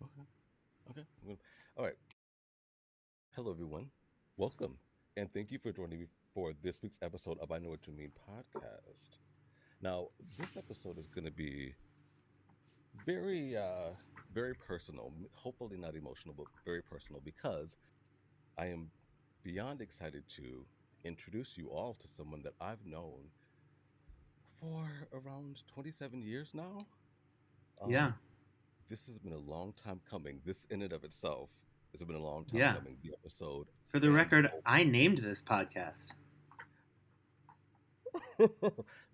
Okay. Okay. All right. Hello, everyone. Welcome, and thank you for joining me for this week's episode of I Know What You Mean podcast. Now, this episode is going to be very, very personal. Hopefully, not emotional, but very personal because I am beyond excited to introduce you all to someone that I've known for around 27 years now. Yeah, Um, this has been a long time coming. This in and of itself has been a long time yeah. coming. The episode, For the and record, I named this podcast.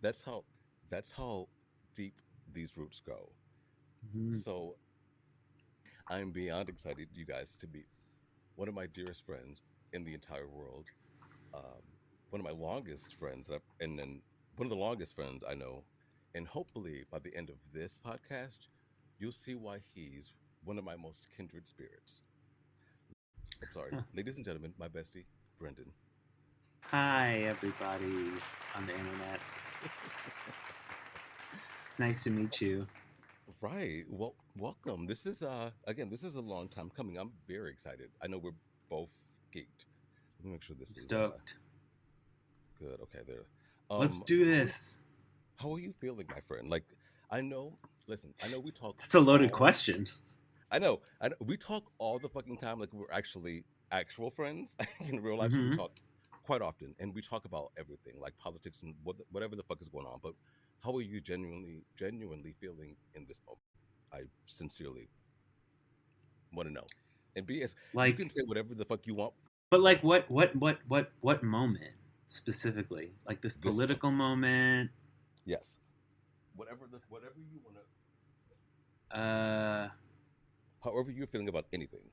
that's how deep these roots go. Mhm. So I'm beyond excited, you guys, to meet one of my dearest friends in the entire world. Um, one of my longest friends, and then one of the longest friends I know. And hopefully, by the end of this podcast, you'll see why he's one of my most kindred spirits. I'm sorry, Huh. ladies and gentlemen, my bestie, Brendan. Hi, everybody on the internet. It's nice to meet you. Right. Well, welcome. This is again, this is a long time coming. I'm very excited. I know we're both geeked. Let me make sure I'm this is stoked. good. Okay, there. Let's do How are this. how are you feeling, my friend? Like, I know. Listen, I know we talk That's a loaded all. question. I know we talk all the fucking time. Like we're actually actual friends in real life. So we Hmm. talk quite often, and we talk about everything, like politics and whatever the fuck is going on. But how are you genuinely feeling in this moment? I sincerely want to know. And BS, you can Like, say whatever the fuck you want. but So like, what moment specifically? Like this this moment, political moment. yes, whatever you want to, Uh, however you're feeling about anything.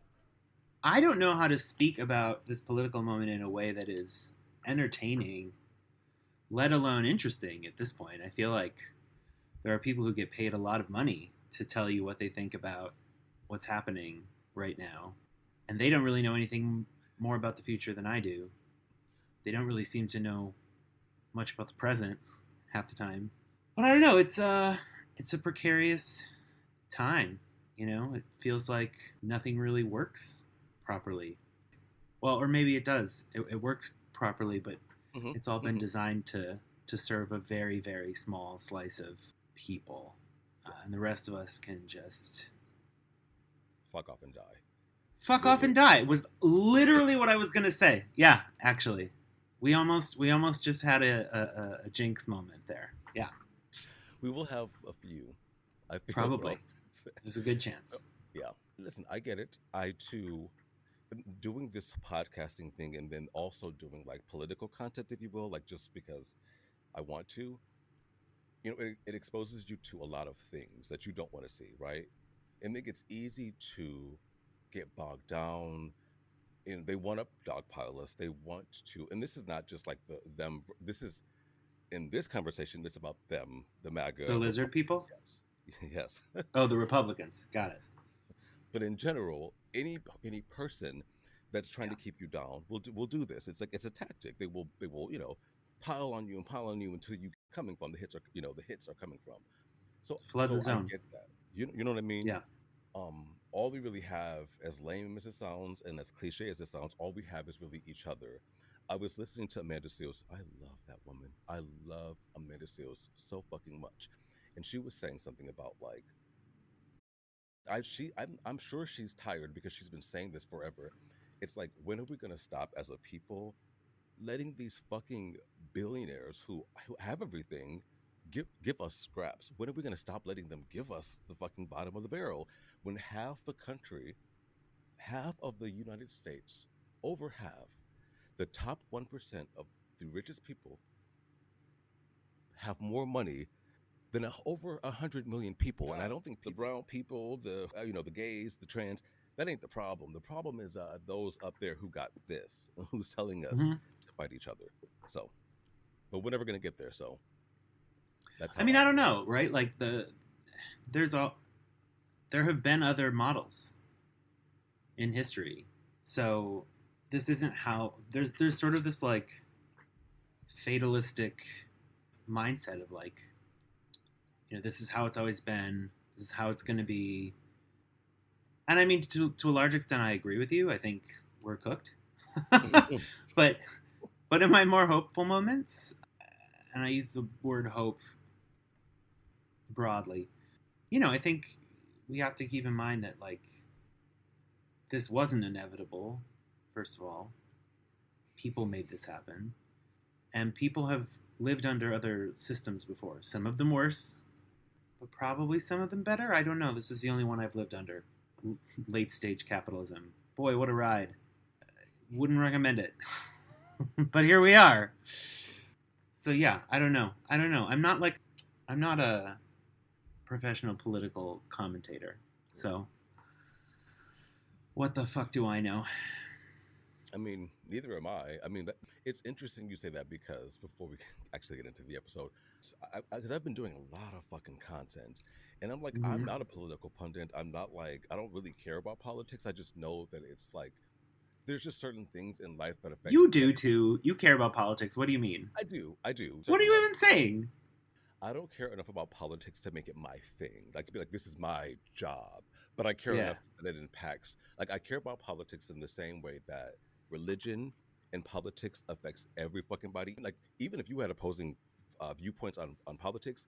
I don't know how to speak about this political moment in a way that is entertaining, let alone interesting. At this point, I feel like there are people who get paid a lot of money to tell you what they think about what's happening right now. And they don't really know anything more about the future than I do. They don't really seem to know much about the present half the time. But I don't know, it's a precarious time, you know? It feels like nothing really works properly. Well, or maybe it does. It works properly, but Hmm. it's all been Hmm. designed to serve a very very small slice of people, Yeah, and the rest of us can just fuck off and die. fuck off and Literally, die. Was literally what I was gonna say. Yeah, actually, we almost just had a jinx moment there. Yeah, we will have a few. I feel, but probably. There's a good chance. yeah. Listen, I get it. I too doing this podcasting thing and then also doing like political content, if you will, like just because I want to, it exposes you to a lot of things that you don't want to see, right? And it gets easy to get bogged down. And they want to dogpile us. They want to, and this is not just like them. This is in this conversation. It's about them, the The MAGA lizard Republicans. people. Yes, yes. Oh, the Republicans. Got it. But in general, any person that's trying Yeah. to keep you down will do this. It's like it's a tactic. They will pile on you until you coming from the hits are the hits are coming from. Flood the So I zone. get that. You know what I mean? Yeah. All we really have, as lame as it sounds and as cliche as it sounds, all we have is really each other. I was listening to Amanda Seals. I love that woman. I love Amanda Seals so fucking much, and she was saying something about like I'm sure she's tired because she's been saying this forever. It's like, when are we gonna stop as a people letting these fucking billionaires who have everything give us scraps? When are we gonna stop letting them give us the fucking bottom of the barrel when half the country, half of the United States, over half, the top 1% of the richest people have more money than over 100 million people. And I don't think the brown people, the gays, the trans, that ain't the problem. The problem is those up there who got this, who's telling us Hmm. to fight each other. So, but we're never gonna get there. So that's I how mean, I I don't feel. know, right? Like there's a there have been other models in history. So this isn't how there's sort of this like fatalistic mindset of like, this is how it's always been. This is how it's going to be. And I mean, to a large extent, I agree with you. I think we're cooked. but in my more hopeful moments, and I use the word hope broadly, I think we have to keep in mind that like this wasn't inevitable. First of all, people made this happen, and people have lived under other systems before. Some of them worse, but probably some of them better. I don't know. This is the only one I've lived under. Late stage capitalism. Boy, what a ride. Wouldn't recommend it. But here we are. So yeah, I don't know. I'm not a professional political commentator. So what the fuck do I know? I mean, neither am I. I mean, it's interesting you say that because before we actually get into the episode, because I've been doing a lot of fucking content, and I'm like, I'm Mm-hmm. not a political pundit. I'm not like, I don't really care about politics. I just know that it's like, there's just certain things in life that affects. You do too. You care about politics. What do you mean? I do. What are Certain you levels. even saying? I don't care enough about politics to make it my thing. Like to be like, this is my job. But I care Yeah. enough that it impacts. Like I care about politics in the same way that religion and politics affects every fucking body. Like even if you had opposing viewpoints on politics,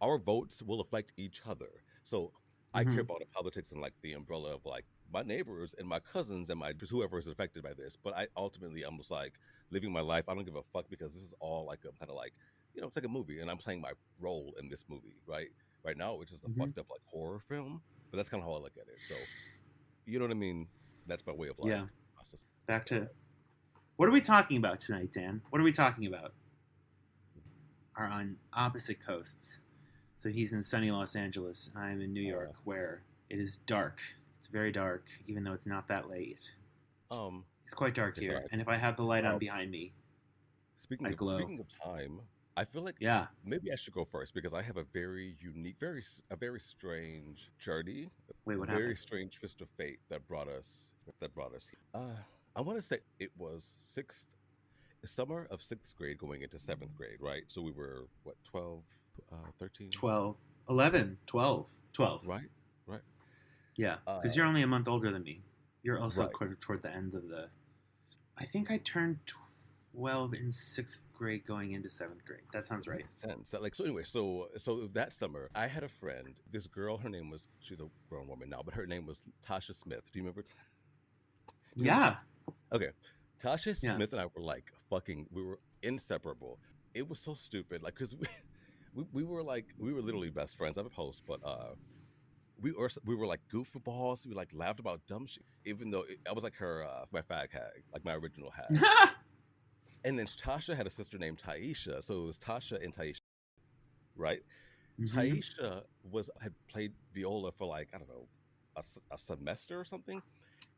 our votes will affect each other. So I care Mm-hmm. about the politics and like the umbrella of like my neighbors and my cousins and my just whoever is affected by this. But I ultimately I'm just like living my life. I don't give a fuck because this is all like a kind of like it's like a movie and I'm playing my role in this movie, right? Right now it's just a Mm-hmm. fucked up like horror film, but that's kind of how I look at it. So you know what I mean? That's my way of like Yeah. processing Back in to life. what are we talking about tonight, Dan? What are we talking about? Are on opposite coasts. So he's in sunny Los Angeles, and I'm in New York, Uh, where it is dark. It's very dark, even though it's not that late. um. It's quite dark Okay. So here, and if I have the light on um. behind me, Speaking I of glow. speaking of time, I feel like Yeah. maybe I should go first because I have a very unique, a very strange journey, Wait, a what very happened? strange twist of fate that brought us. I want to say it was summer of sixth grade going into seventh grade, right? So we were what 12, 13, 12, 11, 12, 12. right, right, Yeah, because uh, you're only a month older than me. You're also right. toward the end of the. I think I turned 12 in sixth grade going into seventh grade. That sounds right. Makes sense. Like so. Anyway, so that summer, I had a friend. This girl, her name was she's a grown woman now, but her name was Tasha Smith. Do you remember? Do you remember Yeah. Okay. Tasha Yeah. Smith and I were like fucking, we were inseparable. It was so stupid. Like, cause we were like, we were literally best friends. I'm a post, but, we were like goofballs. We like laughed about dumb shit, even though I was like her, my fag hag, like my original hag. And then Tasha had a sister named Taisha. So it was Tasha and Taisha, right? Mm-hmm. Taisha had played viola for like, I don't know, a semester or something.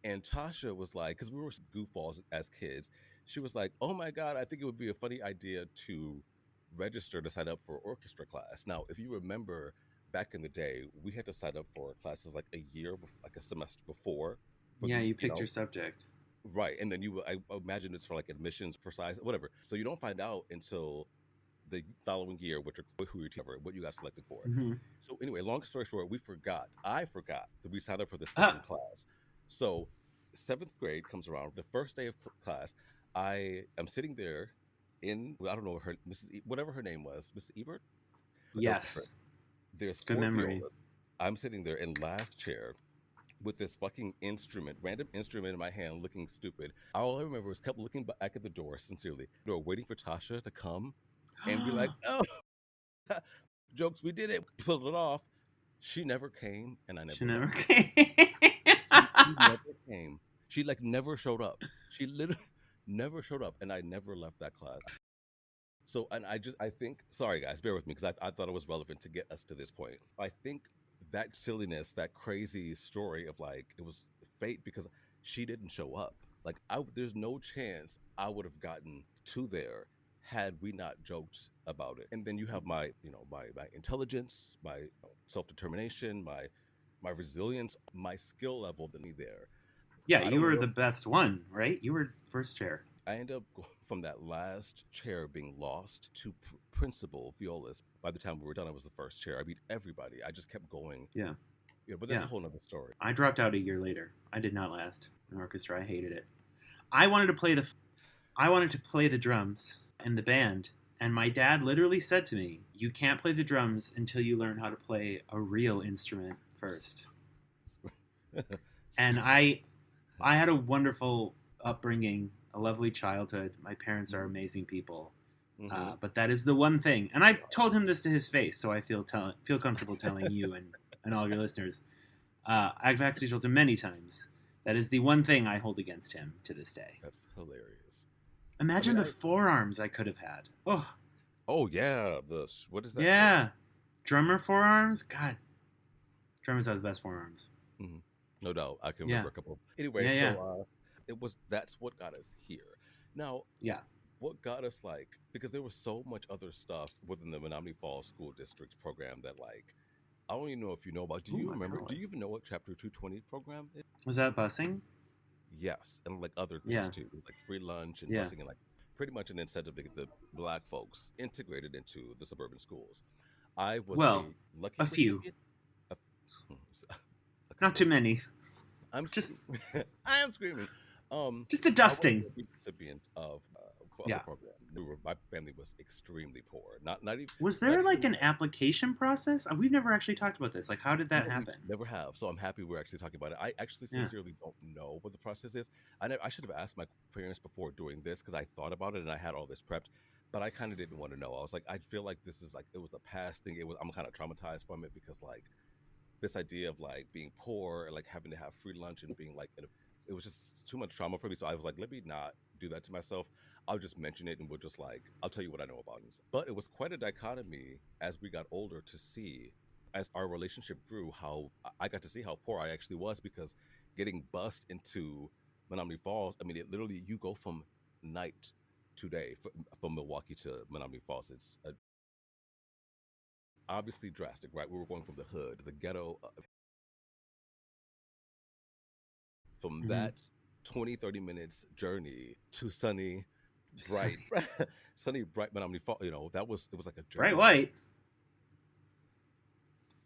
And Tasha was like, because we were goofballs as kids, she was like, "Oh my god, I think it would be a funny idea to register to sign up for orchestra class." Now, if you remember back in the day, we had to sign up for classes like a year, like a semester before, for Yeah, the you picked your subject. right, and then I imagine it's for like admissions for size, whatever. So you don't find out until the following year, which are who you what you got selected for. Mm-hmm. So anyway, long story short, I forgot that we signed up for this Ah, fucking class. So seventh grade comes around, the first day of class. I am sitting there in I don't know her whatever her name was, Miss Ebert. Whatever. yes. There's Good four memory. violas. I'm sitting there in last chair with this fucking instrument, random instrument in my hand, looking stupid. All I remember was kept looking back at the door, sincerely, waiting for Tasha to come and be like, "Oh, jokes, we did it, pulled it off." She never came, and I She never never left. came. She never came. She like never showed up. She literally never showed up, and I never left that class. So, and I think, sorry guys, bear with me because I thought it was relevant to get us to this point. I think that silliness, that crazy story of like it was fate because she didn't show up. Like there's no chance I would have gotten to there had we not joked about it. And then you have my, my intelligence, my self determination, my resilience, my skill level to me there. Yeah, I you don't were know the if best one, right? You were first chair. I end up from that last chair being lost to principal violist. By the time we were done, I was the first chair. I beat everybody. I just kept going. Yeah. Yeah, but that's a Yeah. whole nother story. I dropped out a year later. I did not last in orchestra. I hated it. I wanted to play the I wanted to play the drums in the band, and my dad literally said to me, "You can't play the drums until you learn how to play a real instrument first." And I had a wonderful upbringing, a lovely childhood. My parents are amazing people. Mm-hmm. But that is the one thing, and I've told him this to his face, so I feel comfortable telling you and all of your listeners. I've actually told him many times. That is the one thing I hold against him to this day. That's hilarious. I Imagine mean, the forearms I could have had. Oh, oh yeah, what is that? yeah. Drummer forearms? God. Drummers have the best forearms. Mhm. No doubt, I can Yeah. remember a couple. Anyway, Yeah, yeah. so that's what got us here. Now, Yeah. what got us like because there was so much other stuff within the Menominee Falls School District program that like I don't even know if you know about. Do Ooh, you my remember? Do golly. you even know what Chapter 220 program is? Was that busing? Yes, and like other things Yeah. too, like free lunch and Yeah. busing and like pretty much an incentive to get the black folks integrated into the suburban schools. I was Well, a lucky a few. recipient. Of, Not too many. I'm Just screaming. I am screaming. just a I was dusting. a recipient of the Yeah. program. My family was extremely poor. Not even Was not there like even an application process? We've never actually talked about this. Like, how did that no, we happen? never have. So I'm happy we're actually talking about it. I actually Yeah. sincerely don't know what the process is. I should have asked my parents before doing this because I thought about it and I had all this prepped, but I kind of didn't want to know. I was like, I feel like this is like it was a past thing. I'm kind of traumatized from it because like this idea of like being poor and like having to have free lunch and being like it was just too much trauma for me. So I was like, let me not do that to myself. I'll just mention it and we'll just like I'll tell you what I know about it. But it was quite a dichotomy as we got older to see as our relationship grew how I got to see how poor I actually was because getting bussed into Menominee Falls, I mean it literally you go from night to day from Milwaukee to Menominee Falls. It's obviously drastic, right? We were going from the hood, the ghetto, from Hmm. that 20-30 minutes journey to sunny, bright, sunny, bright Menominee Falls. You know, it was like a Bright journey. white.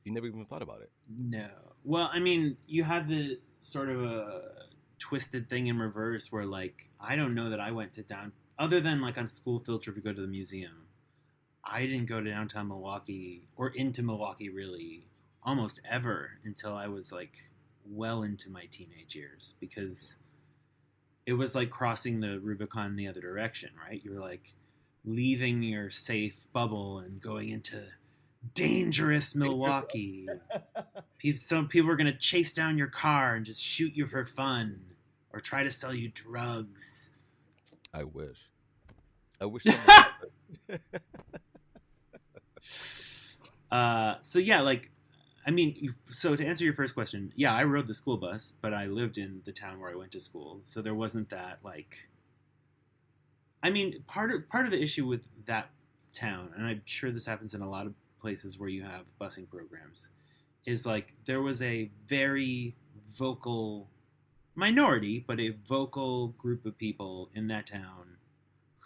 You never even thought about it. No. Well, I mean, you have the sort of a twisted thing in reverse where, like, I don't know that I went to down, other than like on a school field trip to go to the museum. I didn't go to downtown Milwaukee or into Milwaukee really almost ever until I was like well into my teenage years because it was like crossing the Rubicon the other direction, right? You were like leaving your safe bubble and going into dangerous Dangerous. Milwaukee. Some people were going to chase down your car and just shoot you for fun or try to sell you drugs. I wish. I wish someone would. So yeah, like, I mean, so to answer your first question, yeah, I rode the school bus, but I lived in the town where I went to school, so there wasn't that like. I mean, part of the issue with that town, and I'm sure this happens in a lot of places where you have busing programs, is like there was a very vocal minority, but a vocal group of people in that town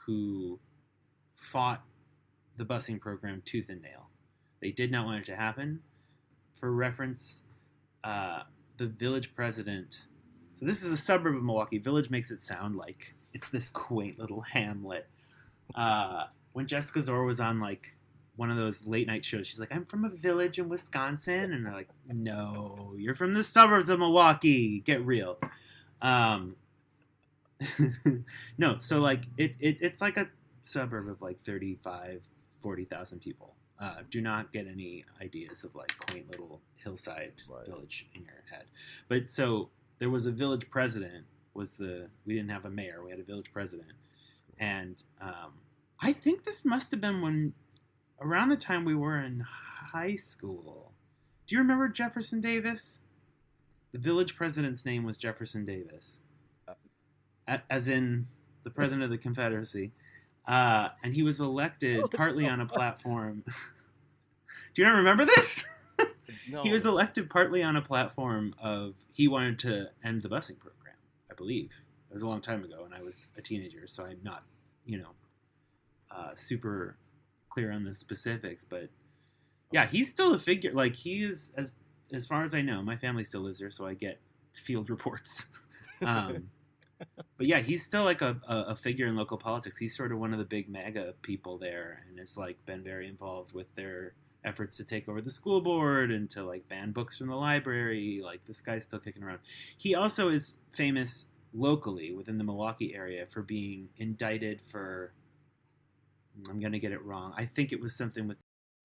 who fought the busing program tooth and nail. They did not want it to happen. For reference, the village president. So this is a suburb of Milwaukee. Village makes it sound like it's this quaint little hamlet. When Jessica Zor was on like one of those late night shows, she's like, "I'm from a village in Wisconsin," and they're like, "No, you're from the suburbs of Milwaukee. Get real." Um, no, so like it's like a suburb of like 40,000 people. Do not get any ideas of like quaint little hillside Right. village in your head. But so there was a village president. We didn't have a mayor. We had a village president, and I think this must have been when around the time we were in high school. Do you remember Jefferson Davis? The village president's name was Jefferson Davis, as in the president of the Confederacy. And he was elected partly on a platform. Do you not remember this? He was No. elected partly on a platform of he wanted to end the busing program, I believe. It was a long time ago, and I was a teenager, so I'm not, super clear on the specifics. But yeah, he's still a figure. Like he is as far as I know, my family still lives there, so I get field reports. um, but yeah, he's still like a figure in local politics. He's sort of one of the big MAGA people there, and has like been very involved with their efforts to take over the school board and to like ban books from the library. Like, this guy's still kicking around. He also is famous locally within the Milwaukee area for being indicted for, I'm gonna get it wrong, I think it was something with,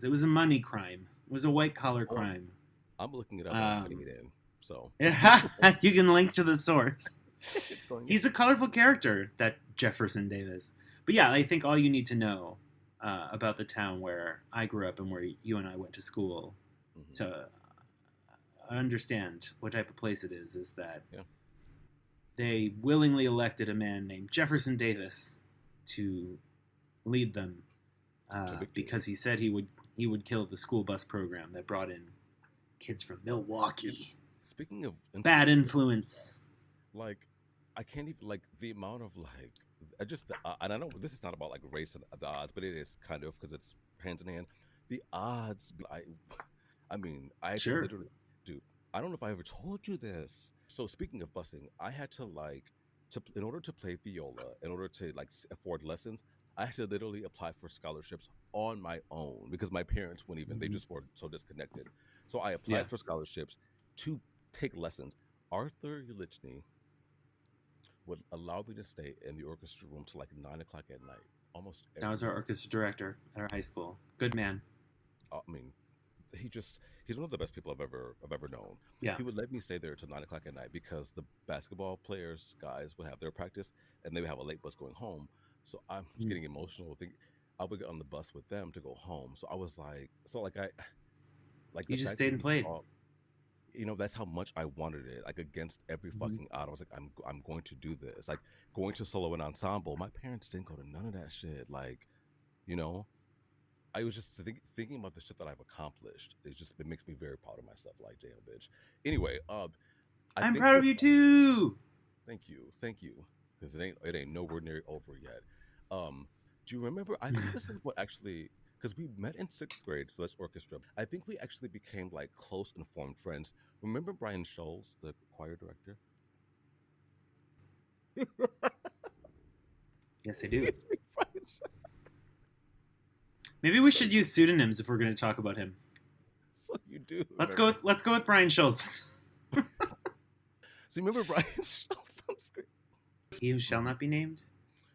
it was a money crime. It was a white collar Oh, crime. I'm looking it up and I'm putting it in. So You can link to the source. going He's a colorful character, that Jefferson Davis. But yeah, I think all you need to know about the town where I grew up and where you and I went to school Mhm. to understand what type of place it is that Yeah. they willingly elected a man named Jefferson Davis to lead them To victory. because he said he would kill the school bus program that brought in kids from Milwaukee. Speaking of Bad influence. like, I can't even, like, the amount of, like, I just and I know this is not about like race and the odds, but it is kind of, because it's hands in hand. The odds, I mean, I had to Sure. literally, dude. I don't know if I ever told you this. So speaking of busing, I had to like in order to play viola, in order to like afford lessons, I had to literally apply for scholarships on my own because my parents wouldn't even. They Mhm. just were so disconnected. So I applied Yeah. for scholarships to take lessons. Arthur Ulichny would allow me to stay in the orchestra room till like 9 o'clock at night, almost every That was our night. orchestra director at our high school. Good man. I mean, he's one of the best people I've ever known. Yeah. He would let me stay there till 9 o'clock at night because the basketball players guys would have their practice and they would have a late bus going home. So I'm Mm. getting emotional. I would get on the bus with them to go home. So I was like, I like You the just fact that stayed and he played. saw, that's how much I wanted it. Like, against every Mhm. fucking odd, I was like, I'm going to do this. Like, going to solo and ensemble. My parents didn't go to none of that shit. Like, you know, I was just thinking about the shit that I've accomplished. It makes me very proud of myself. Like, damn, bitch. Anyway, I I'm think proud we're of you too. thank you, because it ain't nowhere near over yet. Do you remember? I think this is what actually, because we met in sixth grade, so that's orchestra. I think we actually became like close and formed friends. Remember Brian Scholes, the choir director? Yes, I do. Excuse me, Brian Scholes. Maybe we should use pseudonyms if we're going to talk about him. So you do. Let's go with Brian Schultz. So you remember Brian Scholes on screen? He who shall not be named?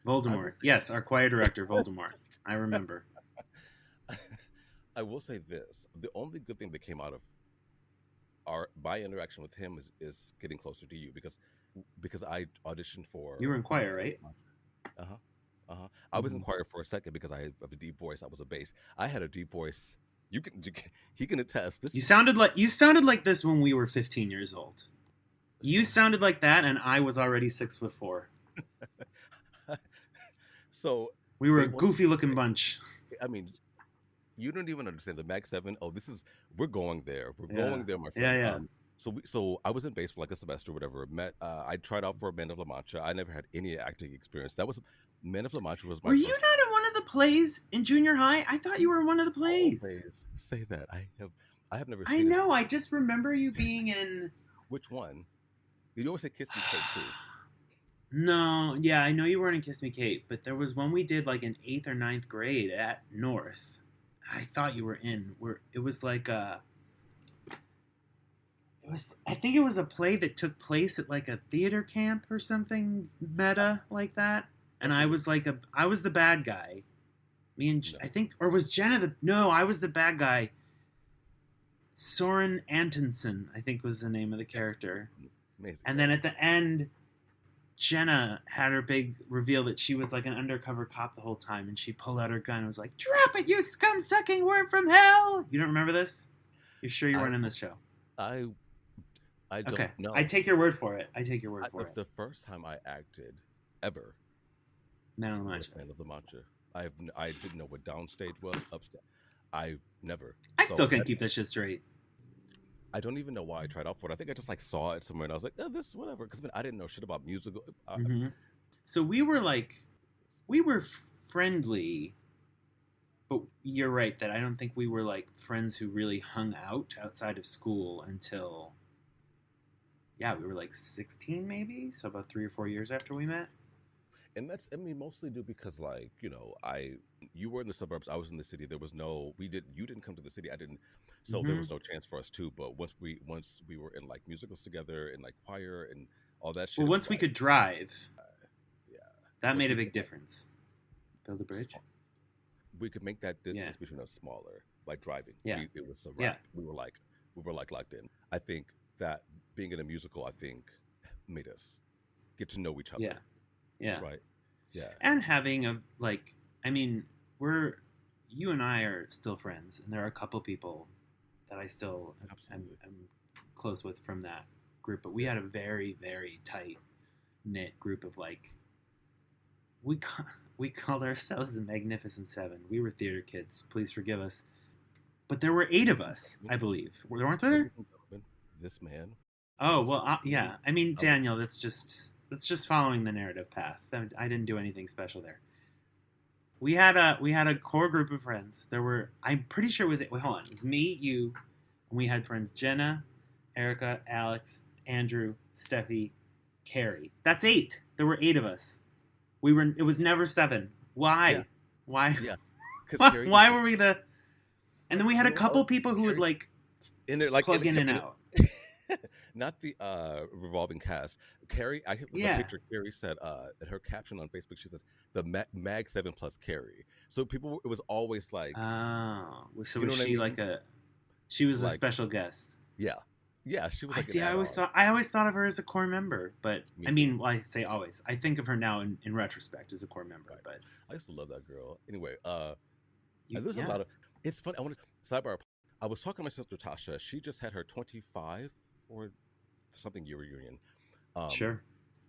I will Voldemort. say, Yes, our choir director, Voldemort. I remember. I will say this: the only good thing that came out of my interaction with him is getting closer to you, because I auditioned for. You were in choir, right? Uh huh. Uh huh. I was in Mhm. choir for a second because I have a deep voice. I was a bass. I had a deep voice. He can attest. You sounded like this when we were 15 years old. You So, sounded like that, and I was already 6'4". so We were they a wanted me goofy looking to bunch. I mean, you don't even understand the Mag 7. Oh, we're going there. We're Yeah. going there, my Yeah, friend. yeah. So I was in bass for like a semester or whatever. I tried out for Men of La Mancha. I never had any acting experience. That was Men of La Mancha was my Were you first. not in one of the plays in junior high? I thought you were in one of the plays. Always say that. I have never I seen it. know. I just remember you being in. Which one? You always say Kiss Me Kate too. No, yeah, I know you weren't in Kiss Me Kate, but there was one we did like in 8th or ninth grade at North. I thought you were in. It was like I think it was a play that took place at like a theater camp or something meta like that. And I was I was the bad guy. Me and No. I think, or was Jenna no, I was the bad guy. Soren Antonsen, I think was the name of the character. Amazing. And then at the end, Jenna had her big reveal that she was like an undercover cop the whole time, and she pulled out her gun and was like, "Drop it, you scum-sucking worm from hell!" You don't remember this? You're sure you weren't in this show? I don't Okay, know. I take your word for it. I take your word for it. The first time I acted ever Man on the was Mancha. Man of La Mancha. I didn't know what downstage was, upstage. I never. I So still can't keep that shit straight. I don't even know why I tried out for it. I think I just like saw it somewhere and I was like, oh, this whatever. Because I didn't know shit about musical. So we were friendly But you're right that I don't think we were like friends who really hung out outside of school until, yeah, we were like 16 maybe, so about 3 or 4 years after we met. And that's, I mean, mostly due because, like, you were in the suburbs, I was in the city. There was no, you didn't come to the city, I didn't, so there Hmm. was no chance for us to. But once we were in like musicals together and like choir and all that shit, Well, it was once we like, could drive, yeah, that once made a we big could like difference. Build a bridge. small, we could make that Yeah, distance between us smaller by driving. yeah, It was a yeah, wrap. We were like locked in. I think that being in a musical, I think, made us get to know each yeah, other, yeah. right? Yeah, And having a like, I mean, we're you and I are still friends, and there are a couple people that I still absolutely. am close with from that group. But we Yeah. had a very very tight knit group of like we ca- we called ourselves the Magnificent Seven. We were theater kids. Please forgive us. But there were eight of Ladies and us, I gentlemen, believe. Weren't there? ladies and gentlemen, this man Oh is well, really yeah. I mean, talented. Daniel, that's just following the narrative path. I didn't do anything special there. We had a core group of friends. There were I'm pretty sure it was wait, hold on. It was me, you, and we had friends Jenna, Erica, Alex, Andrew, Steffi, Carrie. That's eight. There were eight of us. We were. It was never seven. Yeah, Why? Why? yeah. Because Carrie, Why were we the? And then we had you a know what? couple people who would Carrie's like in there, like plug in and in out. not the revolving cast. Carrie, the Yeah. picture Carrie said in her caption on Facebook, she says the Mag 7 plus Carrie. So people, it was always like, Oh, so you was know what I she mean? like a? She was a Like, special guest. yeah, yeah. She was I like an see. add-on. I always thought of her as a core member, but Me I too. mean, well, I say always. I think of her now in retrospect as a core member. Right. But I used to love that girl. Anyway, there's a yeah, lot of. It's funny. I want to sidebar. I was talking to my sister Tasha. She just had her 25 or something year reunion, um, sure.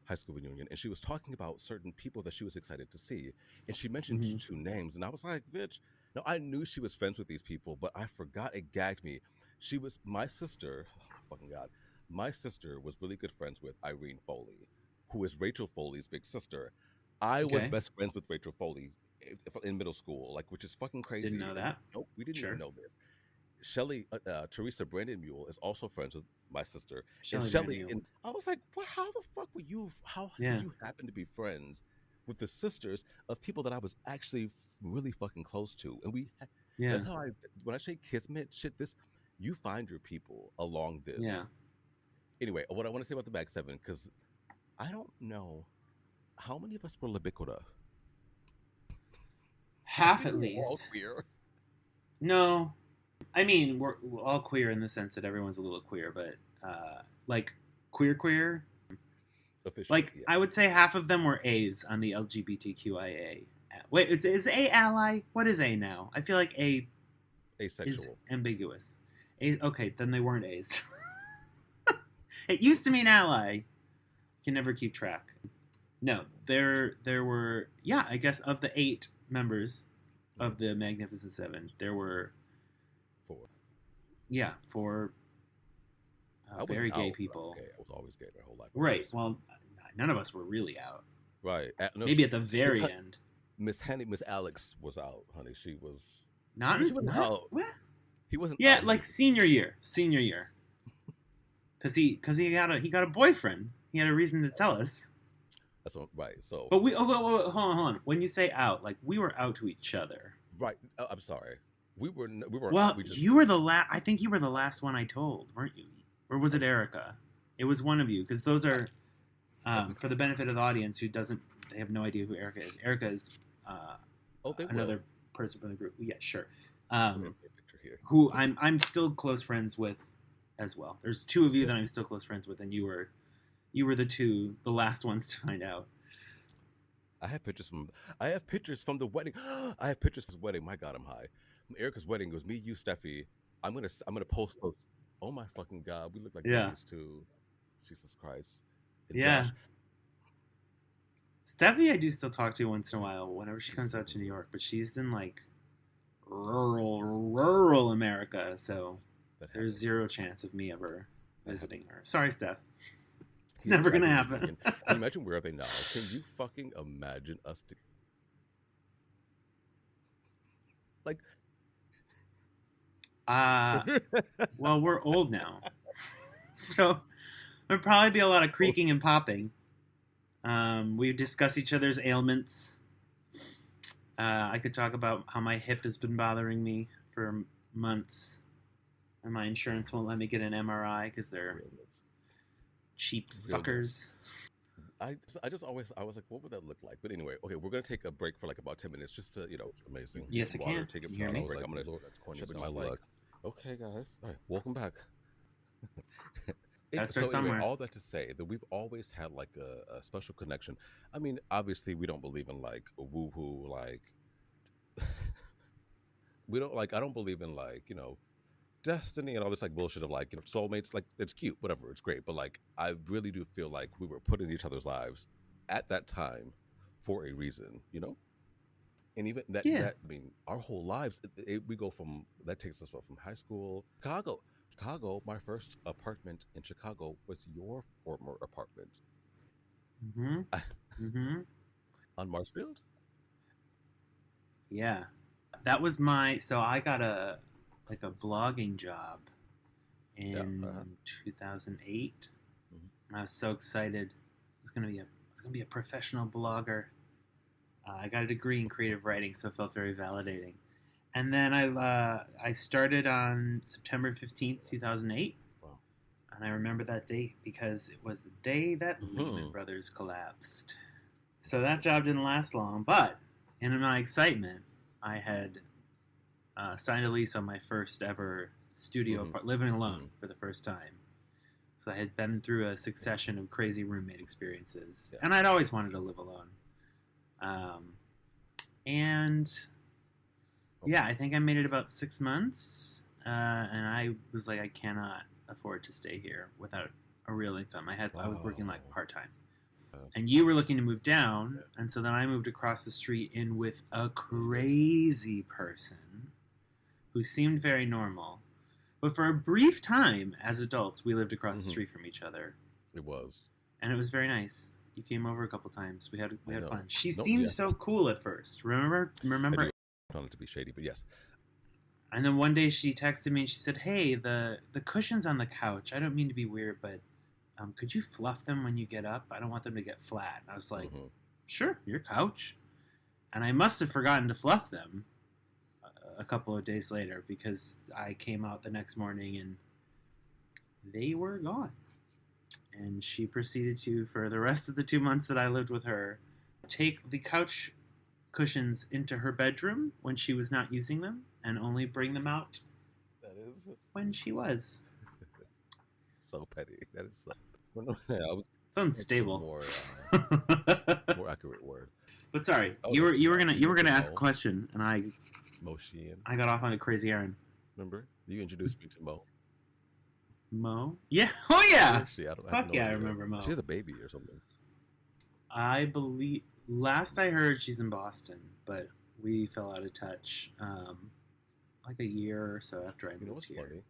high school reunion, and she was talking about certain people that she was excited to see, and she mentioned Hmm. two names, and I was like, "Bitch, no, I knew she was friends with these people, but I forgot." It gagged me. She was my sister. Oh, fucking god, my sister was really good friends with Irene Foley, who is Rachel Foley's big sister. I was Okay, best friends with Rachel Foley in middle school, like, which is fucking didn't crazy. know And that. nope, we didn't even Sure, know this. Shelly, Teresa Brandon Mule is also friends with my sister, and Shelley Brandon Shelly. Mule. And I was like, "Well, how the fuck were you? How did Yeah, you happen to be friends with the sisters of people that I was actually really fucking close to?" And yeah, that's how when I say kismet, shit, this, you find your people along yeah. this. Anyway, what I want to say about the Mag 7, because I don't know how many of us were Libicula. I Half think at we were all least. queer. No, I mean we're all queer in the sense that everyone's a little queer, but like queer. Officially, Like yeah. I would say half of them were A's on the LGBTQIA. Wait, is A ally? What is A now? I feel like A is Asexual. ambiguous. A, okay, then they weren't A's. It used to mean ally. You can never keep track. No, there were yeah. I guess of the eight members Mhm. of the Magnificent Seven, there were Four. yeah four I wasn't very gay out, but I was people. gay. I was always gay my whole life, which Right. was Well, none of us were really out. right. No, Maybe at the very end. Miss Alex was out, honey. She was. I mean, she wasn't Not out. what? He wasn't Yeah, out. He like was. senior year, because he got a boyfriend. He had a reason to tell us. That's right. So But we hold on. When you say out, like we were out to each other. right. I'm sorry. We weren't out. Well, We just you were the last. I think you were the last one I told, weren't you? Or was it oh, Erica? It was one of you, because those right. are That makes for the sense. benefit of the audience who doesn't. They have no idea who Erica is. Erica is uh, Oh, they will. another person from the group. Yeah, sure. Let me Um, see a picture here. who I'm still close friends with as well. There's two of you Yeah. that I'm still close friends with, and you were the last ones to find out. I have pictures from. I have pictures from the wedding. I have pictures from his wedding. My God, I'm high. From Erica's wedding, it was me, you, Steffi. I'm gonna post those. Oh my fucking God, we look like Yeah, babies too. Jesus Christ. And yeah. Josh, Steffi, I do still talk to once in a while whenever she she's comes so out to New good. York, but she's in like rural America, so That there's happens. zero chance of me ever That happens. visiting her. Sorry, Steph. It's Can you never gonna imagine happen. Can you imagine where are they now? Can you fucking imagine us to? Like, Well, we're old now, so there'll probably be a lot of creaking and popping. We discuss each other's ailments. I could talk about how my hip has been bothering me for months, and my insurance won't let me get an MRI because they're realness. cheap Realness. fuckers. I just always I was like, what would that look like? But anyway, okay, we're gonna take a break for like about 10 minutes, just to amazing. Yes, I Water, can. take it. Can you hear I me? was like, I'm gonna that's corny, Shut but my just luck. like, okay, guys, all right, welcome back. Gotta start So anyway, somewhere. all that to say that we've always had like a special connection. I mean, obviously, we don't believe in like woohoo, like we don't like. I don't believe in like destiny and all this like bullshit of like soulmates. Like it's cute, whatever, it's great, but like I really do feel like we were put in each other's lives at that time for a reason, and even Yeah. that I mean, our whole lives, we go from that takes us from high school, Chicago. My first apartment in Chicago was your former apartment Mm-hmm. Mm-hmm. on Marshfield. Yeah. That was my. So I got a blogging job Yeah, in uh-huh. 2008. Mhm. And I was so excited. I was gonna be a professional blogger. I got a degree in creative writing, so it felt very validating. And then I started on September 15th, 2008. Wow. And I remember that date because it was the day that Lehman Mhm. Brothers collapsed. So that job didn't last long, but in my excitement, I had signed a lease on my first ever studio, Mhm. living alone Mhm. for the first time. So I had been through a succession of crazy roommate experiences, Yeah. and I'd always wanted to live alone. And yeah, I think I made it about 6 months, and I was like, I cannot afford to stay here without a real income. I was working like Wow. part time, and you were looking to move down, and so then I moved across the street in with a crazy person who seemed very normal. But for a brief time, as adults, we lived across the Mhm. street from each other, It was. and it was very nice. You came over a couple times. We had I know. fun. She No, seemed yes. so cool at first. Remember? I do found it to be shady, but yes. And then one day she texted me and she said, "Hey, the cushions on the couch. I don't mean to be weird, but could you fluff them when you get up? I don't want them to get flat." And I was like, Mhm. "Sure, your couch." And I must have forgotten to fluff them a couple of days later because I came out the next morning and they were gone. And she proceeded to, for the rest of the 2 months that I lived with her, take the couch cushions into her bedroom when she was not using them and only bring them out That is when she was. so petty. That is so. I was It's unstable. more accurate word. But sorry, Oh, you were that's gonna Mo. ask a question, and Mo Sheehan. I got off on a crazy errand. Remember? You introduced me to Mo. Mo? Yeah. Oh yeah. Where is she? I have Fuck no yeah, I idea. remember Mo. She has a baby or something. I believe last I heard she's in Boston, but we fell out of touch like a year or so after I moved What's here. funny?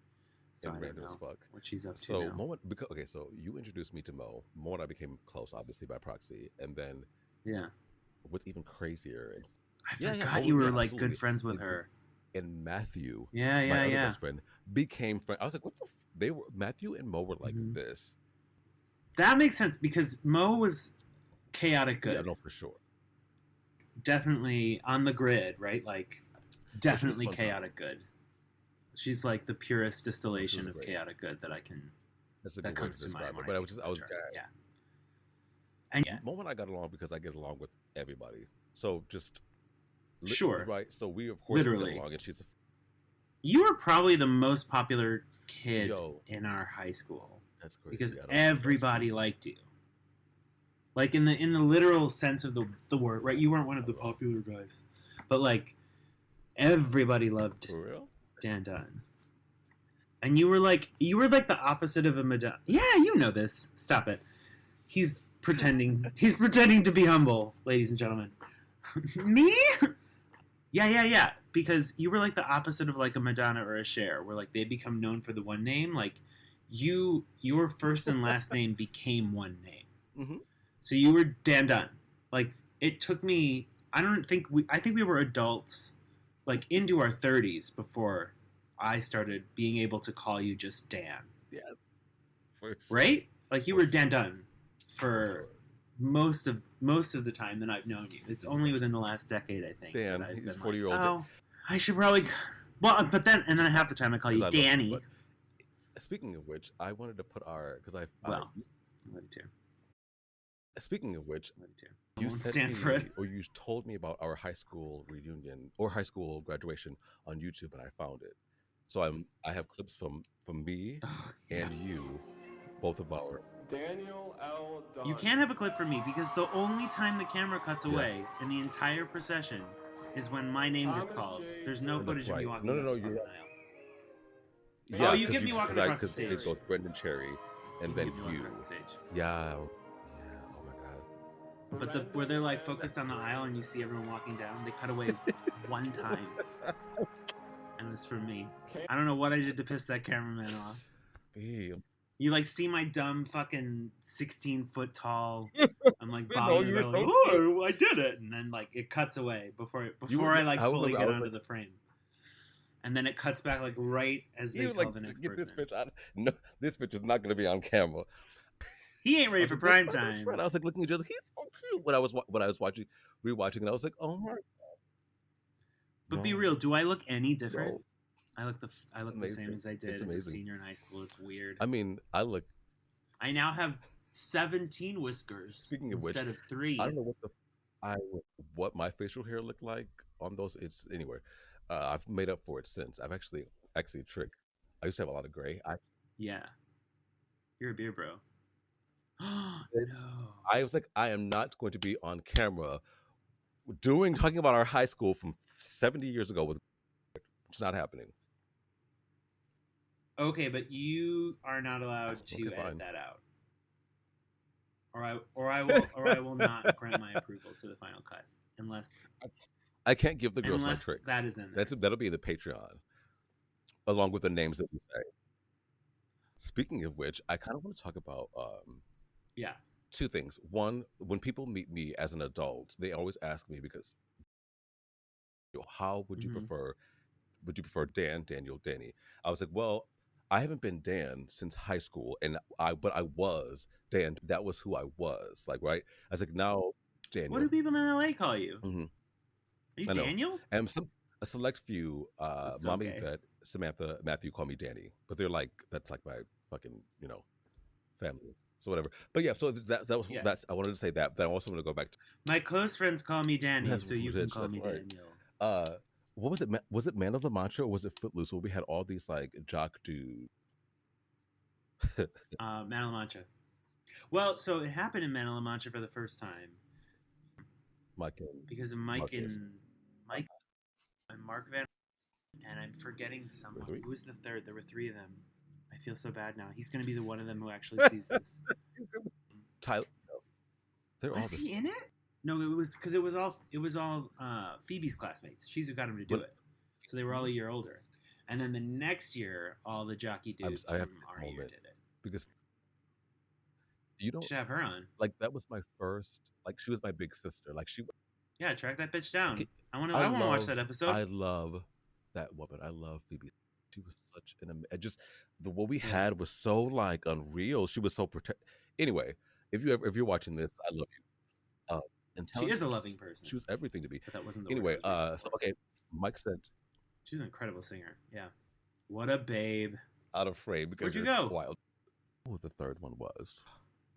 So And I don't random as know fuck. what she's up to So now. Mo, because okay, so you introduced me to Mo. Mo and I became close, obviously by proxy, and then Yeah. what's even crazier? And I forgot you were like absolutely. good friends with And- her. And Matthew, Yeah, my other yeah. best friend, became friend. I was like, what the? They were Matthew and Mo were like Mhm. this. That makes sense because Mo was chaotic good. Yeah, no, for sure. Definitely on the grid, right? Like definitely fun time. chaotic good. She's like the purest distillation of great. chaotic good that I can. That's a That good way to comes to describe mind. it. But I was think of glad. her. Yeah. And yeah, Mo and I got along because I get along with everybody. So just Sure. right. So we of course we Literally. get along, and she's a you were probably the most popular kid Yo. in our high school that's crazy. because I don't- everybody liked you. Like in the literal sense of the word, right? You weren't one of the popular guys, but like everybody loved For real? Dan Dunn. And you were like the opposite of a Madonna. Yeah, you know this. Stop it. He's pretending to be humble, ladies and gentlemen. Me? Yeah. Because you were like the opposite of like a Madonna or a Cher, where like they become known for the one name. Like your first and last name became one name. Mm-hmm. So you were Dan Dunn. Like it took me. I think we were adults like into our 30s before I started being able to call you just Dan. Yes, for sure. Right? Like you For were Dan sure. Dunn For for sure. most of the time that I've known you. It's only within the last decade, I think, that Dan, I've he's been like, 40-year-old. oh, I should probably. Well, but then half the time I call Because you I love you. Danny. But speaking of which, I wanted to put our because I Well, I love you too. speaking of which, I love you too. I you won't sent stand for it. me or you told me about our high school reunion or high school graduation on YouTube, and I found it. So I have clips from me Oh, yeah. and you, both of our. Daniel L. Dunn. You can't have a clip for me because the only time the camera cuts Yeah. away in the entire procession is when my name gets Thomas called. J. There's no That's footage of me right. walking No, down the you're fucking right. aisle. Yeah, Oh, you get me walking across the because stage. it goes Brendan Cherry, and You then get me walking you. across the stage. Yeah. Oh my god. But where they're like focused on the aisle and you see everyone walking down, they cut away one time, and it's for me. I don't know what I did to piss that cameraman off. Damn. You like see my dumb fucking 16-foot tall. I'm like No, bobbing you about were like, so oh, I did it, and then like it cuts away before I like fully get onto the frame, and then it cuts back like right as they You tell like the next get person. this bitch out. No, this bitch is not gonna be on camera. He ain't ready I was for like, prime "That's my best time. friend." I was like looking at each other. He's so cute. When I was watching, rewatching, and I was like, oh my. But No, be real, do I look any different? no. I look the Amazing. same as I did It's as a amazing. senior in high school. It's weird. I mean, I look. I now have 17 whiskers Speaking of which, instead of 3. I don't know what my facial hair looked like on those. It's anyway. I've made up for it since. I've actually a trick. I used to have a lot of gray. Yeah. You're a beer bro. No. I was like, I am not going to be on camera talking about our high school from 70 years ago with. It's not happening. Okay, but you are not allowed to Okay, edit fine. that out. Or I will not grant my approval to the final cut unless I can't give the girls my unless tricks. that is in there. That'll be the Patreon, along with the names that we say. Speaking of which, I kind of want to talk about Yeah. two things. One, when people meet me as an adult, they always ask me because how would you Mhm. prefer? Would you prefer Dan, Daniel, Danny? I was like, well, I haven't been Dan since high school, but I was Dan. That was who I was. Like, right? I was like, now Daniel. What do people in LA call you? Mhm. Are you I know. Daniel? And a select few, It's Mommy okay. Vet, Samantha, Matthew call me Danny, but they're like, that's like my fucking, family. So whatever. But yeah, so Yeah. that's I wanted to say that, but I also want to go back to My close friends call me Danny, That's so you can rich, call that's me right. Daniel. What was it? Was it Man of La Mancha or was it Footloose? Where we had all these like jock dudes. Man of La Mancha. Well, so it happened in Man of La Mancha for the first time Mike and because of Mike Marcus. and Mark Van, and I'm forgetting someone. Three? Who was the third? There were 3 of them. I feel so bad now. He's going to be the one of them who actually sees this. Tyler. They're all Was this. he in it? No, it was because it was all Phoebe's classmates. She's who got him to do But- it. So they were all a year older. And then the next year, all the jockey dudes I have from to our take a year moment. did it. Because you don't Should have her on. like that was my first. Like she was my big sister. Like she. Yeah, track that bitch down. Okay, I want to watch that episode. I love that woman. I love Phoebe. She was such just what we had was so like unreal. She was so Anyway, if you're watching this, I love you. She is a loving person. She was everything to me. But that wasn't the Anyway, word I was so reaching for. okay, Mike sent She's an incredible singer. Yeah. What a babe. out of frame because Where'd you you're go? wild. Oh, the third one was.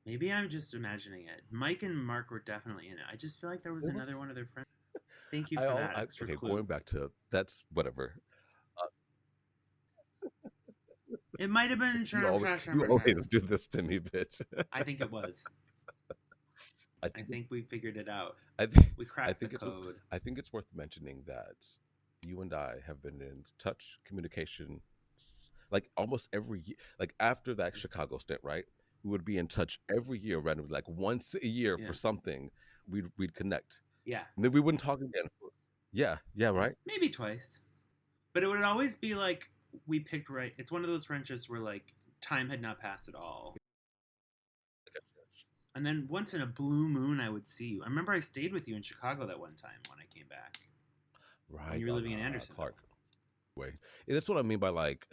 Maybe I'm just imagining it. Mike and Mark were definitely in it. I just feel like there was It was- another one of their friends. Thank you for that extra okay, clue. going back to that's whatever. It might have been You always do this to me, bitch. I think it was. I I think we figured it out. I think We cracked the it's code. I think it's worth mentioning that you and I have been in touch communication like almost every year. Like after that Chicago stint, right? We would be in touch every year, randomly, like once a year Yeah. for something. We'd connect, Yeah. and then we wouldn't talk again. Yeah, right. Maybe twice. But it would always be like we picked right. It's one of those friendships where like time had not passed at all. And then once in a blue moon, I would see you. I remember I stayed with you in Chicago that one time when I came back. right when you were on living in Andersonville. Clark way. And that's what I mean by like.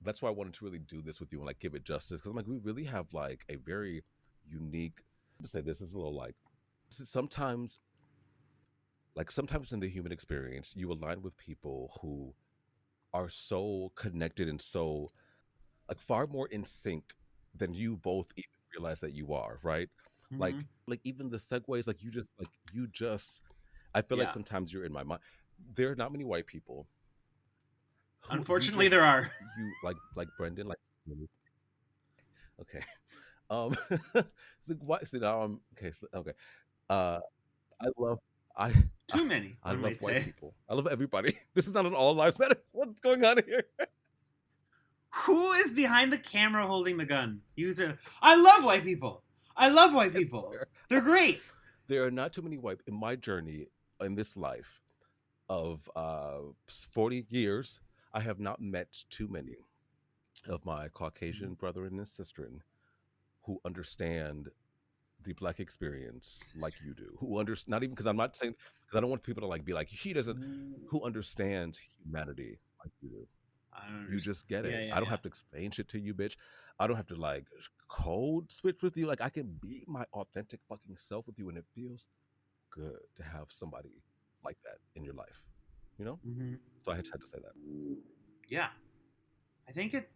That's why I wanted to really do this with you and like give it justice because I'm like we really have like a very unique. To say this is a little like sometimes sometimes in the human experience you align with people who are so connected and so like far more in sync than you both even realize that you are, right? Mm-hmm. Like even the segues, like you just I feel like Yeah. sometimes you're in my mind. There are not many white people who Unfortunately, there are. you like Brendan, like okay. So why so now I'm okay, so, okay. Uh I love I I Too many, I one love might white say. people. I love everybody. This is not an all lives matter. What's going on here? Who is behind the camera holding the gun? I love white people. I love white I people. swear. They're great. There are not too many white in my journey in this life of 40 years. I have not met too many of my Mhm. Caucasian brethren and sistren who understand the black experience like you do. Who understand not even because I'm not saying because I don't want people to like be like he doesn't. Who understands humanity like you do. I don't You understand. just get Yeah, it. yeah, I don't yeah. have to explain shit to you, bitch. I don't have to like code switch with you. Like I can be my authentic fucking self with you, and it feels good to have somebody like that in your life. You know? Mm-hmm. So I just had to say that. Yeah. I think it.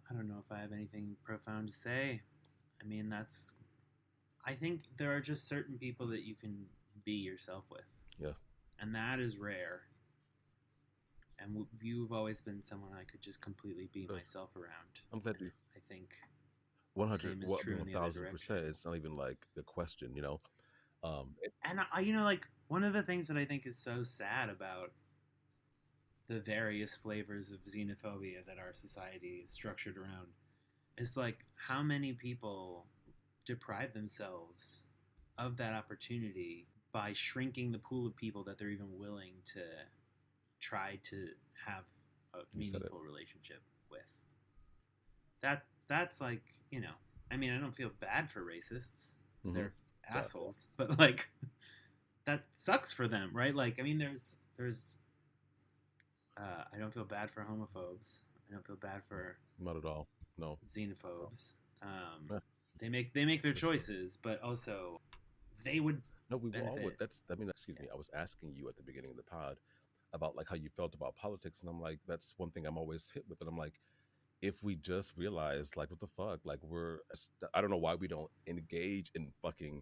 I don't know if I have anything profound to say. I mean, that's. I think there are just certain people that you can be yourself with. Yeah. And that is rare. And you've always been someone I could just completely be Good. myself around. I'm glad And you I think 100 same is true in the other direction. 1000%. It's not even like a question, you know. And you know, like one of the things that I think is so sad about the various flavors of xenophobia that our society is structured around is like how many people deprive themselves of that opportunity by shrinking the pool of people that they're even willing to try to have a You said it. meaningful relationship with. That's like, you know, I mean, I don't feel bad for racists. Mhm. They're assholes, but like that sucks for them, right? Like, I mean, there's I don't feel bad for homophobes. I don't feel bad for Not at all. No. xenophobes. Yeah, They make their for sure. choices, but also they would No, we all would. benefit. That's I mean, excuse me. I was asking you at the beginning of the pod about like how you felt about politics, and I'm like, that's one thing I'm always hit with, and I'm like, if we just realize like what the fuck, like I don't know why we don't engage in fucking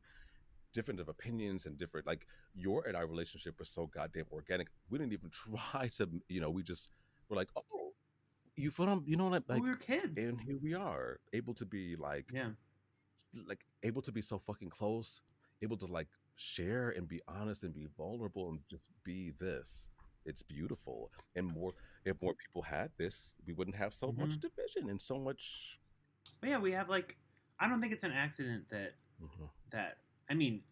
different of opinions and different like your and our relationship was so goddamn organic. We didn't even try to, you know, we just were like, oh, you feel you know what Well, like, we were kids. and here we are, able to be Yeah. like able to be so fucking close, able to like share and be honest and be vulnerable and just be this. It's beautiful. And more if more people had this, we wouldn't have so Mm-hmm. much division and so much But yeah, we have like I don't think it's an accident that Mhm. that I mean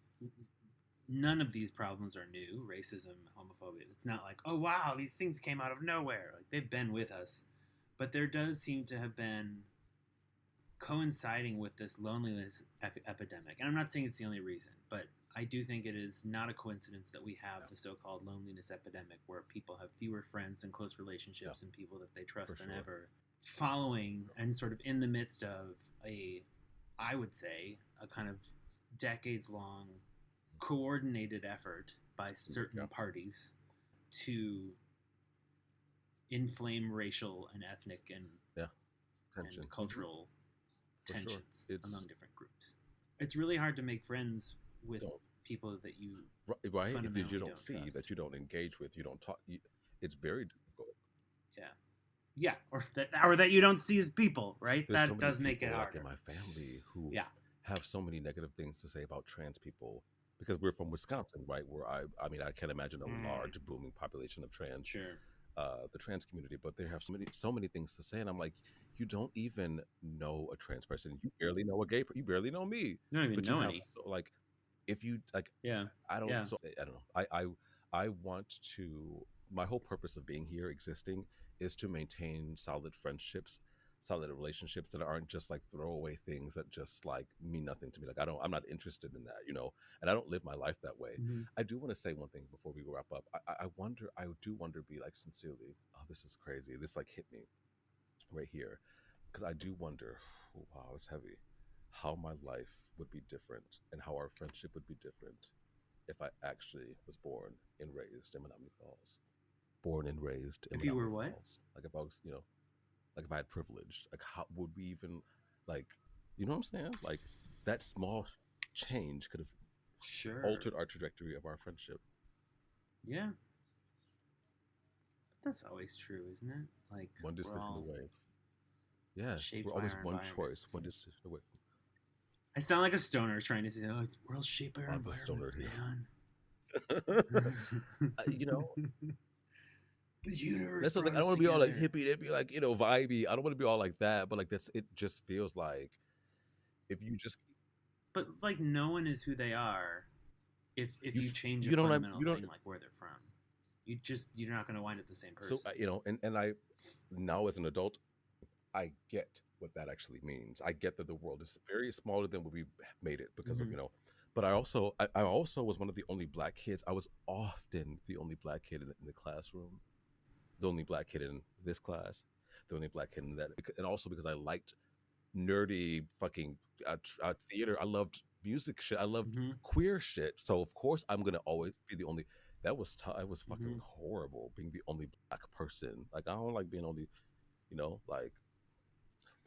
none of these problems are new. Racism, homophobia. It's not like, oh wow, these things came out of nowhere. Like they've been with us. But there does seem to have been coinciding with this loneliness epidemic. And I'm not saying it's the only reason, but I do think it is not a coincidence that we have the so-called loneliness epidemic where people have fewer friends and close relationships and people that they trust than ever. Following and sort of in the midst of I would say, a kind of decades long coordinated effort by certain parties to inflame racial and ethnic and tension. cultural For sure. tensions It's among different groups. It's really hard to make friends with people that you right if you fundamentally don't see trust. that you don't engage with, you don't talk it's very difficult. Yeah, or that you don't see as people, right? There's That so many does make it people, like harder. in my family who have so many negative things to say about trans people because we're from Wisconsin, right? Where I mean I can't imagine a large booming population of trans the trans community, but they have so many things to say, and I'm like, you don't even know a trans person, you barely know a gay, you barely know me, You don't even but know you have any. so like if you like Yeah. I don't Yeah. so I don't know I want to my whole purpose of being here existing is to maintain solid friendships solid relationships that aren't just like throwaway things that just like mean nothing to me. Like I'm not interested in that, and I don't live my life that way. Mm-hmm. I do want to say one thing before we wrap up. I do wonder, be like sincerely, oh, this is crazy. This like hit me right here because I do wonder, wow, it's heavy, how my life would be different and how our friendship would be different if I actually was born and raised in Menominee Falls. Born and raised in If you were Menominee what? Falls. Like if I was, like if I had privilege, like how would we even, like, you know what I'm saying? Like that small change could have Sure. altered our trajectory of our friendship. Yeah. But that's always true, isn't it? Like One we're decision all away. Yeah, shaped we're by always our one choice, environments. one decision away I sound like a stoner trying to say, "Oh, we're all shaped by our from the stoner environments, here. man." You know, The universe that's what I was like. brought I don't us want to be all like together. hippie, dippy, like vibey. I don't want to be all like that. But like that's it. Just feels like if you just But like, no one is who they are if you change a you don't fundamental you don't. thing like where they're from. You're not going to wind up the same So person. and I now as an adult, I get what that actually means. I get that the world is very smaller than what we made it because of Mhm. But I also was one of the only black kids. I was often the only black kid in the classroom, the only black kid in this class, the only black kid in that, and also because I liked nerdy fucking theater. I loved music shit. I loved Mhm. queer shit. So of course I'm gonna always be the only. That was tough. It was fucking Mhm. horrible being the only black person. Like I don't like being only, like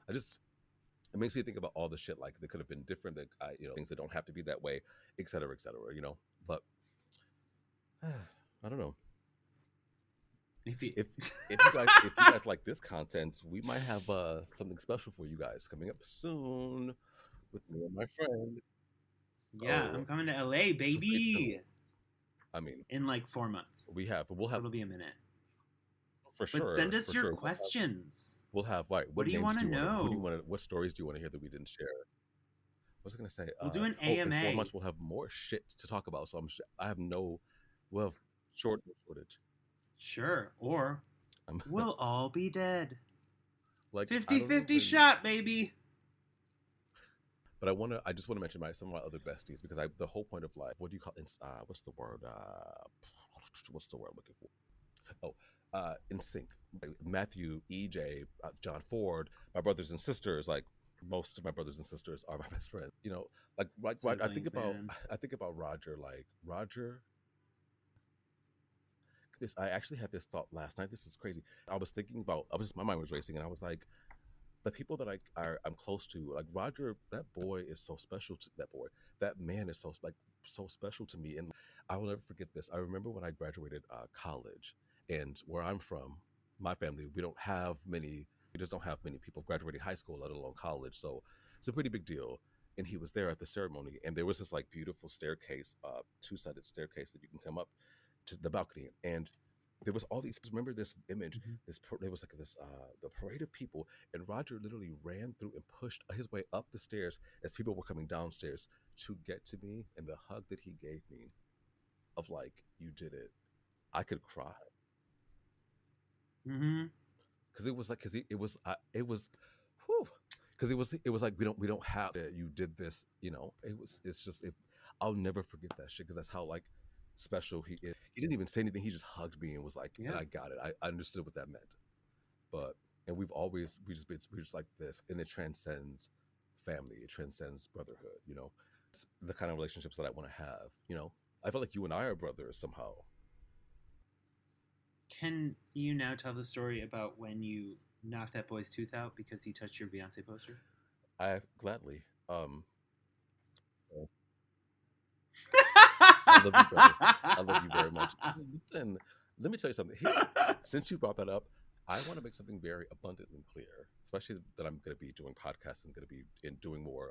I just it makes me think about all the shit like that could have been different. That things that don't have to be that way, et cetera, et cetera. But I don't know If you, if if you guys like this content, we might have something special for you guys coming up soon with me and my friend. yeah, I'm So coming to LA, so stay tuned. baby, I mean, in like 4 months. we'll So have it'll be a minute. But send for us your sure questions. we'll have right. What What do you names want do to you want to? Who do you know? want to? What stories do you want to hear that we didn't share? What was I gonna say? We'll do an Oh, in four AMA. months we'll have more shit to talk about. So I have no, well, shortage. Sure. Or I'm we'll all be dead. like I don't 50-50 even. shot, baby. But I just want to mention some of my other besties because the whole point of life. What do you call it? What's the word? What's the word I'm looking for? Oh, in sync. Matthew, EJ, John Ford, my brothers and sisters. Like most of my brothers and sisters are my best friends. Like I think Siblings, about man. Roger. Like Roger, this I actually had this thought last night. This is crazy. I was thinking about. My mind was racing, and I was like, the people that I'm close to, like Roger. That boy is so special to that boy. That man is so special to me, and I will never forget this. I remember when I graduated college, and where I'm from, my family, we don't have many. We just don't have many people graduating high school, let alone college. So it's a pretty big deal. And he was there at the ceremony, and there was this like beautiful staircase, two-sided staircase that you can come up to the balcony, and there was all these. Remember this image? Mhm. There was like this the parade of people, and Roger literally ran through and pushed his way up the stairs as people were coming downstairs to get to me, and the hug that he gave me, of like, you did it. I could cry Mhm. because it was like it was, whew, because it was like we don't have that. You did this, it's just I'll never forget that shit because that's how like special he is. He didn't even say anything. He just hugged me and was like, and Yeah. I got it. I understood what that meant. But and we're just like this, and it transcends family. It transcends brotherhood. It's the kind of relationships that I want to have. I feel like you and I are brothers somehow. Can you now tell the story about when you knocked that boy's tooth out because he touched your Beyonce poster? I gladly. So I love you, brother. I love you very much. Listen, let me tell you something. Since you brought that up, I want to make something very abundantly clear, especially that I'm going to be doing podcasts and going to be doing more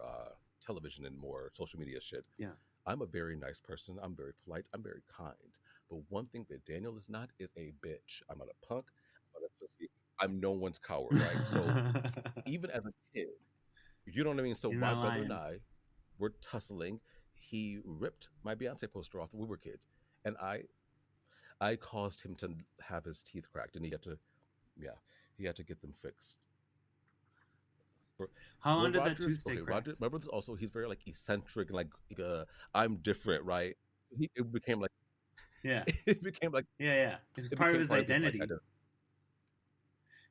television and more social media shit. Yeah. I'm a very nice person. I'm very polite. I'm very kind. But one thing that Daniel is not is a bitch. I'm not a punk. I'm not a pussy. I'm no one's coward, right? So even as a kid, you know what I mean? So You're my not brother and lying. I were tussling. He ripped my Beyonce poster off when we were kids. And I caused him to have his teeth cracked, and he had to, yeah, he had to get them fixed. How long Well, did that Roger's tooth stay okay. cracked? My brother's also he's very like eccentric, like I'm different, right? It became like Yeah, it became like yeah. It was it part of became his part of his like identity. identity.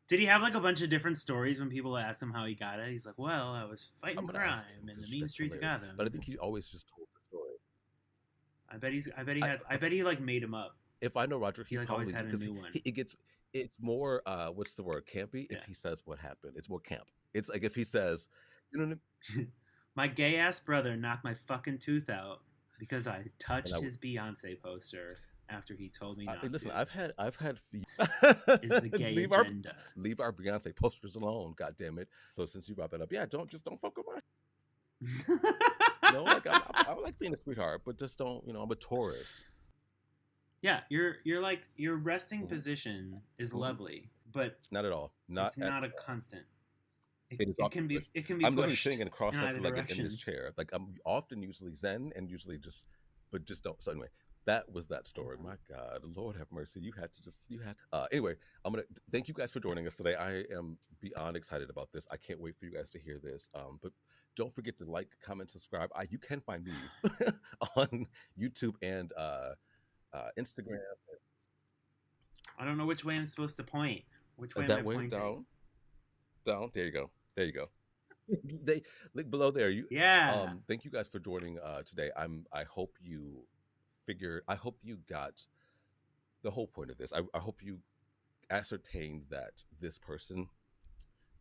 Did he have like a bunch of different stories when people asked him how he got it? He's like, "Well, I was fighting I'm gonna crime ask him in the because mean that's streets of hilarious. Gotham." But I think he always just told the story. I bet he like made him up. If I know Roger, He he like always probably had a because new one. it gets it's more what's the word campy Yeah. if he says what happened. It's more camp. It's like if he says, you know, what I mean? My gay ass brother knocked my fucking tooth out because I And touched his Beyonce poster after he told me not listen, to. I've had Is the gay leave agenda. leave our Beyonce posters alone. God damn it! So since you brought that up, yeah, don't fuck with my. Like I like being a sweetheart, but just don't. I'm a Taurus. Yeah, your resting position is lovely, but Not at all. it's not a constant. It is often pushed. It can be I'm literally pushed sitting in in cross-legged either in this direction. chair. Like I'm often usually zen and usually but just don't. So anyway, that was that story. My God, Lord have mercy. You had. Anyway, I'm gonna thank you guys for joining us today. I am beyond excited about this. I can't wait for you guys to hear this. But don't forget to like, comment, subscribe. You can find me on YouTube and Instagram. I don't know which way I'm supposed to point. Which way am I That way pointing? down. There you go. They link below there. Yeah. Thank you guys for joining today. I hope you got the whole point of this. I hope you ascertained that this person,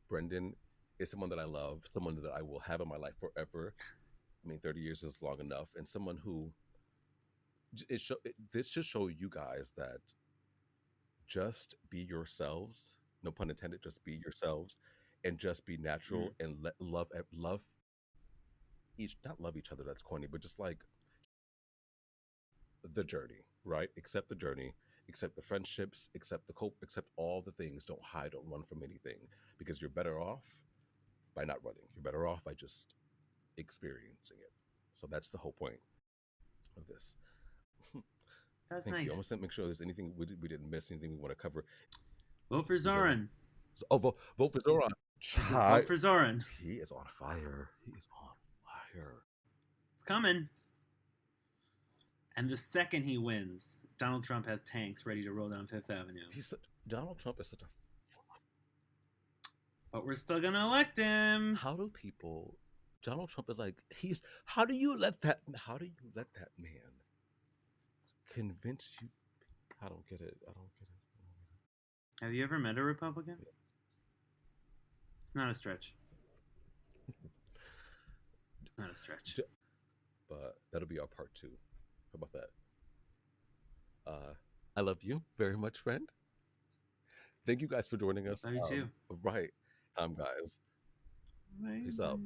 Brendan, is someone that I love, someone that I will have in my life forever. I mean, 30 years is long enough, and someone who this should show you guys that just be yourselves, no pun intended, just be yourselves and just be natural and love not love each other, that's corny, but just like the journey, right? Accept the journey, accept the friendships, accept the cope, accept all the things. Don't hide, don't run from anything, because you're better off by not running. You're better off by just experiencing it. So that's the whole point of this. That's Thank nice. you. I want to make sure there's anything we didn't miss, anything we want to cover. Vote for Zoran. Vote for Zoran. Vote for Zoran. He is on fire. It's coming. And the second he wins, Donald Trump has tanks ready to roll down Fifth Avenue. Donald Trump is such a. But we're still gonna elect him. How do people? Donald Trump is like How do you let that man convince you? I don't get it. Have you ever met a Republican? It's not a stretch. Not a stretch. But that'll be our part 2. How about that? I love you very much, friend. Thank you guys for joining us. Love you too. Right. Guys. Peace out.